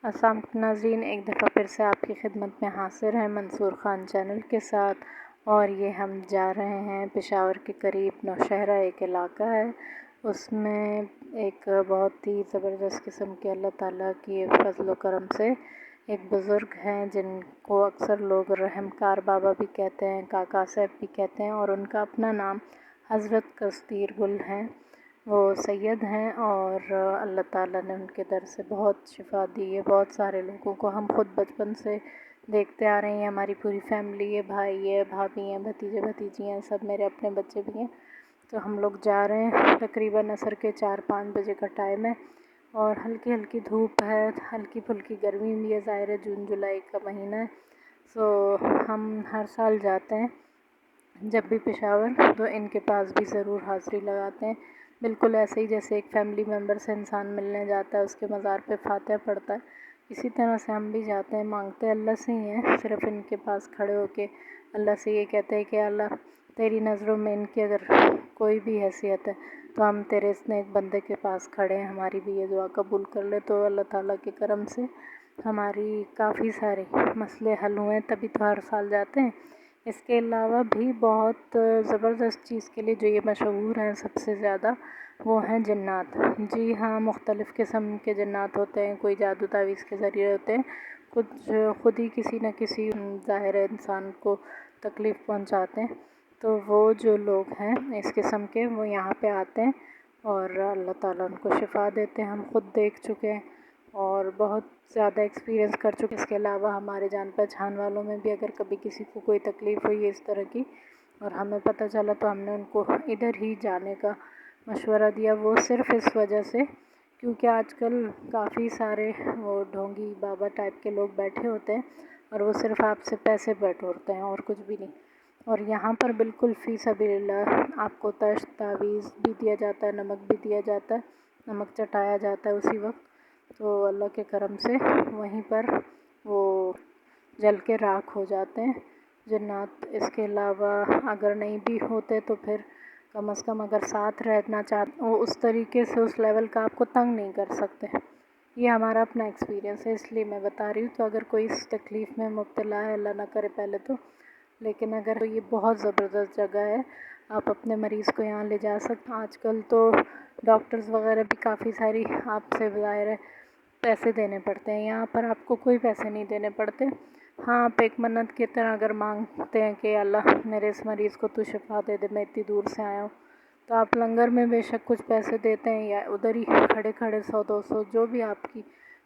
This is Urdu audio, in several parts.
السلام علیکم ناظرین، ایک دفعہ پھر سے آپ کی خدمت میں حاضر ہیں منصور خان چینل کے ساتھ، اور یہ ہم جا رہے ہیں پشاور کے قریب نوشہرہ ایک علاقہ ہے، اس میں ایک بہت ہی زبردست قسم کے اللہ تعالیٰ کی فضل و کرم سے ایک بزرگ ہیں جن کو اکثر لوگ رحمکار بابا بھی کہتے ہیں، کاکا صاحب بھی کہتے ہیں، اور ان کا اپنا نام حضرت کثیر گل ہیں۔ وہ سید ہیں اور اللہ تعالیٰ نے ان کے در سے بہت شفا دی ہے بہت سارے لوگوں کو۔ ہم خود بچپن سے دیکھتے آ رہے ہیں، ہماری پوری فیملی ہے، بھائی ہے، بھابھی ہیں، بھتیجے بھتیجی ہیں، سب میرے اپنے بچے بھی ہیں۔ تو ہم لوگ جا رہے ہیں، تقریباً عصر کے 4-5 بجے کا ٹائم ہے اور ہلکی ہلکی دھوپ ہے، ہلکی پھلکی گرمی بھی ہے، ظاہر ہے جون جولائی کا مہینہ ہے۔ ہم ہر سال جاتے ہیں جب بھی پشاور، تو ان کے پاس بھی ضرور حاضری لگاتے ہیں، بالکل ایسے ہی جیسے ایک فیملی ممبر سے انسان ملنے جاتا ہے، اس کے مزار پہ فاتحہ پڑھتا ہے، اسی طرح سے ہم بھی جاتے ہیں، مانگتے اللہ سے ہی ہیں، صرف ان کے پاس کھڑے ہو کے اللہ سے یہ کہتے ہیں کہ اللہ تیری نظروں میں ان کی اگر کوئی بھی حیثیت ہے تو ہم تیرے اس نیک بندے کے پاس کھڑے ہیں، ہماری بھی یہ دعا قبول کر لے۔ تو اللہ تعالیٰ کے کرم سے ہماری کافی سارے مسئلے حل ہوئے ہیں، تبھی تو ہر سال جاتے ہیں۔ اس کے علاوہ بھی بہت زبردست چیز کے لیے جو یہ مشہور ہیں سب سے زیادہ، وہ ہیں جنات۔ جی ہاں، مختلف قسم کے جنات ہوتے ہیں، کوئی جادو تعویذ کے ذریعے ہوتے ہیں، کچھ خود ہی کسی نہ کسی ظاہر انسان کو تکلیف پہنچاتے ہیں۔ تو وہ جو لوگ ہیں اس قسم کے، وہ یہاں پہ آتے ہیں اور اللہ تعالیٰ ان کو شفا دیتے ہیں۔ ہم خود دیکھ چکے ہیں اور بہت زیادہ ایکسپیرینس کر چکے۔ اس کے علاوہ ہمارے جان پہچان والوں میں بھی اگر کبھی کسی کو کوئی تکلیف ہوئی ہے اس طرح کی اور ہمیں پتہ چلا تو ہم نے ان کو ادھر ہی جانے کا مشورہ دیا، وہ صرف اس وجہ سے کیونکہ آج کل کافی سارے وہ ڈھونگی بابا ٹائپ کے لوگ بیٹھے ہوتے ہیں اور وہ صرف آپ سے پیسے بٹورتے ہیں اور کچھ بھی نہیں۔ اور یہاں پر بالکل فی سبیل اللہ آپ کو تشت تعویذ بھی دیا جاتا ہے، نمک بھی دیا جاتا ہے، نمک چٹایا جاتا ہے اسی وقت، تو اللہ کے کرم سے وہیں پر وہ جل کے راکھ ہو جاتے ہیں جنات۔ اس کے علاوہ اگر نہیں بھی ہوتے تو پھر کم از کم اگر ساتھ رہنا چاہتے وہ اس طریقے سے اس لیول کا آپ کو تنگ نہیں کر سکتے۔ یہ ہمارا اپنا ایکسپیرینس ہے، اس لیے میں بتا رہی ہوں۔ تو اگر کوئی اس تکلیف میں مبتلا ہے، اللہ نہ کرے پہلے تو، لیکن اگر یہ بہت زبردست جگہ ہے، آپ اپنے مریض کو یہاں لے جا سکتے ہیں۔ آج کل تو ڈاکٹرز وغیرہ بھی کافی ساری آپ سے ظاہر ہے پیسے دینے پڑتے ہیں، یہاں پر آپ کو کوئی پیسے نہیں دینے پڑتے۔ ہاں، آپ ایک منت کی طرح اگر مانگتے ہیں کہ اللہ میرے اس مریض کو تو شفا دے دے، میں اتنی دور سے آیا ہوں، تو آپ لنگر میں بے شک کچھ پیسے دیتے ہیں یا ادھر ہی کھڑے کھڑے 100-200 جو بھی آپ کی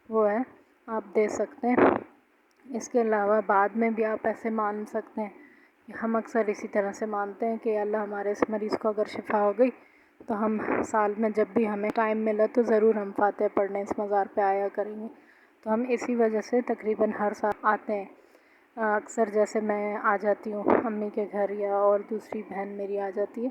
وہ ہے آپ دے سکتے ہیں۔ اس کے علاوہ بعد میں بھی آپ ایسے مان سکتے ہیں، ہم اکثر اسی طرح سے مانتے ہیں کہ اللہ ہمارے اس مریض کو اگر شفا ہو گئی تو ہم سال میں جب بھی ہمیں ٹائم ملا تو ضرور ہم فاتحہ پڑھنے اس مزار پہ آیا کریں گے۔ تو ہم اسی وجہ سے تقریباً ہر سال آتے ہیں۔ اکثر جیسے میں آ جاتی ہوں امی کے گھر یا اور دوسری بہن میری آ جاتی ہے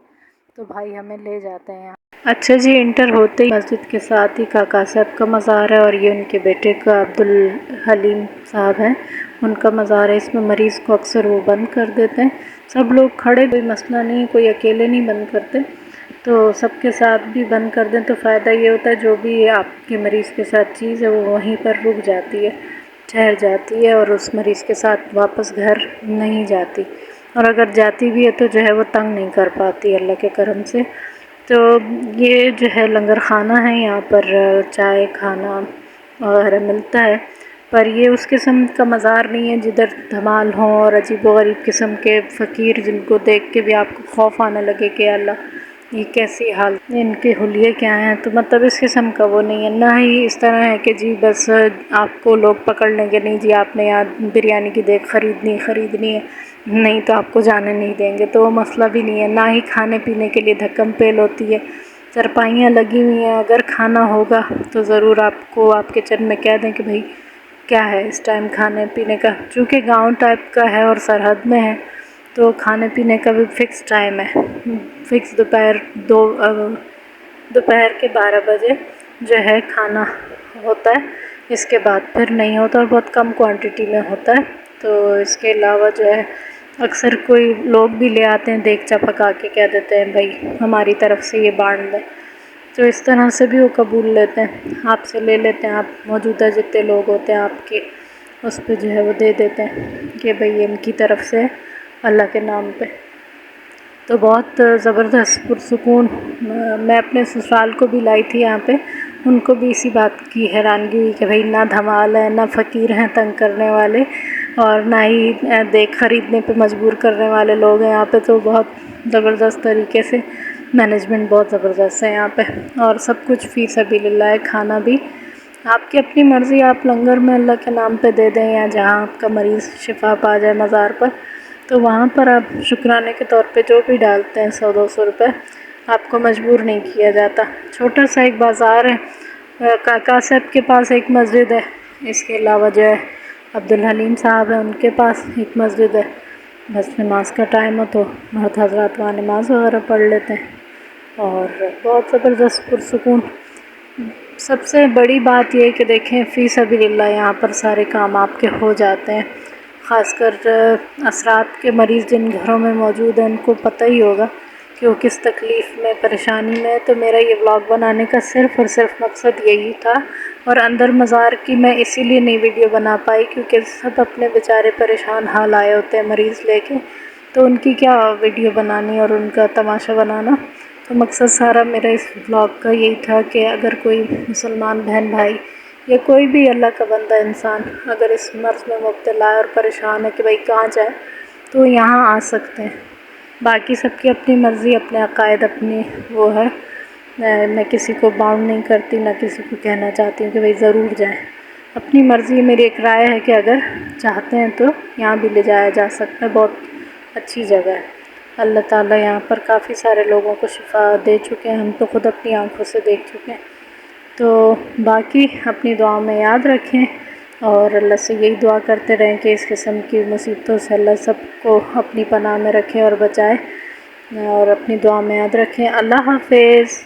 تو بھائی ہمیں لے جاتے ہیں۔ اچھا جی، انٹر ہوتے ہی مسجد کے ساتھ ہی کاکا صاحب کا مزار ہے اور یہ ان کے بیٹے کا عبدالحلیم صاحب ہیں، ان کا مزار ہے۔ اس میں مریض کو اکثر وہ بند کر دیتے ہیں، سب لوگ کھڑے، کوئی مسئلہ نہیں، کوئی اکیلے نہیں بند کرتے، تو سب کے ساتھ بھی بند کر دیں تو فائدہ یہ ہوتا ہے جو بھی آپ کے مریض کے ساتھ چیز ہے وہ وہیں پر رک جاتی ہے، ٹھہر جاتی ہے اور اس مریض کے ساتھ واپس گھر نہیں جاتی، اور اگر جاتی بھی ہے تو جو ہے وہ تنگ نہیں کر پاتی اللہ کے کرم سے۔ تو یہ جو ہے لنگر خانہ ہے، یہاں پر چائے کھانا وغیرہ ملتا ہے، پر یہ اس قسم کا مزار نہیں ہے جدھر دھمال ہوں اور عجیب و غریب قسم کے فقیر جن کو دیکھ کے بھی آپ کو خوف آنے لگے کہ اللہ یہ کیسی حالت، ان کے حلیے کیا ہیں، تو مطلب اس قسم کا وہ نہیں ہے۔ نہ ہی اس طرح ہے کہ جی بس آپ کو لوگ پکڑ لیں گے، نہیں جی آپ نے یہاں بریانی کی دیگ خریدنی ہے، نہیں تو آپ کو جانے نہیں دیں گے، تو وہ مسئلہ بھی نہیں ہے۔ نہ ہی کھانے پینے کے لیے دھکم پیل ہوتی ہے، چرپائیاں لگی ہوئی ہیں، اگر کھانا ہوگا تو ضرور آپ کو آپ کچن میں کہہ دیں کہ بھائی کیا ہے اس ٹائم کھانے پینے کا، چونکہ گاؤں ٹائپ کا ہے اور سرحد میں ہے تو کھانے پینے کا بھی فکس ٹائم ہے، فکس دوپہر کے 12 بجے جو ہے کھانا ہوتا ہے، اس کے بعد پھر نہیں ہوتا اور بہت کم کوانٹٹی میں ہوتا ہے۔ تو اس کے علاوہ جو ہے اکثر کوئی لوگ بھی لے آتے ہیں دیگچا پکا کے، کہہ دیتے ہیں بھائی ہماری طرف سے یہ بانٹ دیں، تو اس طرح سے بھی وہ قبول لیتے ہیں، آپ سے لے لیتے ہیں، آپ موجودہ جتنے لوگ ہوتے ہیں آپ کے اس پہ جو ہے وہ دے دیتے ہیں کہ بھئی ان کی طرف سے اللہ کے نام پہ۔ تو بہت زبردست پرسکون، میں اپنے سسرال کو بھی لائی تھی یہاں پہ، ان کو بھی اسی بات کی حیرانگی ہوئی کہ بھئی نہ دھمال ہے، نہ فقیر ہیں تنگ کرنے والے، اور نہ ہی دیکھ خریدنے پہ مجبور کرنے والے لوگ ہیں یہاں پہ۔ تو بہت زبردست طریقے سے مینجمنٹ بہت زبردست ہے یہاں پہ، اور سب کچھ فی سبیل اللہ ہے، کھانا بھی آپ کی اپنی مرضی، آپ لنگر میں اللہ کے نام پہ دے دیں یا جہاں آپ کا مریض شفا پا جائے مزار پر، تو وہاں پر آپ شکرانے کے طور پہ جو بھی ڈالتے ہیں 100-200 روپے، آپ کو مجبور نہیں کیا جاتا۔ چھوٹا سا ایک بازار ہے، کاکا صاحب کے پاس ایک مسجد ہے، اس کے علاوہ جو ہے عبدالحلیم صاحب ہیں ان کے پاس ایک مسجد ہے، بس نماز کا ٹائم ہو تو مرد حضرات وہاں نماز وغیرہ پڑھ لیتے ہیں، اور بہت زبردست پرسکون۔ سب سے بڑی بات یہ کہ دیکھیں فی سبیل اللہ یہاں پر سارے کام آپ کے ہو جاتے ہیں، خاص کر اثرات کے مریض جن گھروں میں موجود ہیں ان کو پتہ ہی ہوگا کہ وہ کس تکلیف میں، پریشانی میں۔ تو میرا یہ ولاگ بنانے کا صرف اور صرف مقصد یہی تھا، اور اندر مزار کی میں اسی لیے نئی ویڈیو بنا پائی کیونکہ سب اپنے بیچارے پریشان حال آئے ہوتے ہیں مریض لے کے، تو ان کی کیا ویڈیو بنانی اور ان کا تماشا بنانا۔ تو مقصد سارا میرا اس ولاگ کا یہی تھا کہ اگر کوئی مسلمان بہن بھائی یا کوئی بھی اللہ کا بندہ انسان اگر اس مرض میں مبتلا ہے اور پریشان ہے کہ بھئی کہاں جائے، تو یہاں آ سکتے ہیں۔ باقی سب کی اپنی مرضی، اپنے عقائد، اپنی وہ ہے، میں کسی کو باؤنڈ نہیں کرتی، نہ کسی کو کہنا چاہتی ہوں کہ بھئی ضرور جائیں، اپنی مرضی۔ میری ایک رائے ہے کہ اگر چاہتے ہیں تو یہاں بھی لے جایا جا سکتا ہے، بہت اچھی جگہ ہے۔ اللہ تعالیٰ یہاں پر کافی سارے لوگوں کو شفا دے چکے ہیں، ہم تو خود اپنی آنکھوں سے دیکھ چکے ہیں۔ تو باقی اپنی دعاؤں میں یاد رکھیں، اور اللہ سے یہی دعا کرتے رہیں کہ اس قسم کی مصیبتوں سے اللہ سب کو اپنی پناہ میں رکھے اور بچائے، اور اپنی دعا میں یاد رکھیں۔ اللہ حافظ۔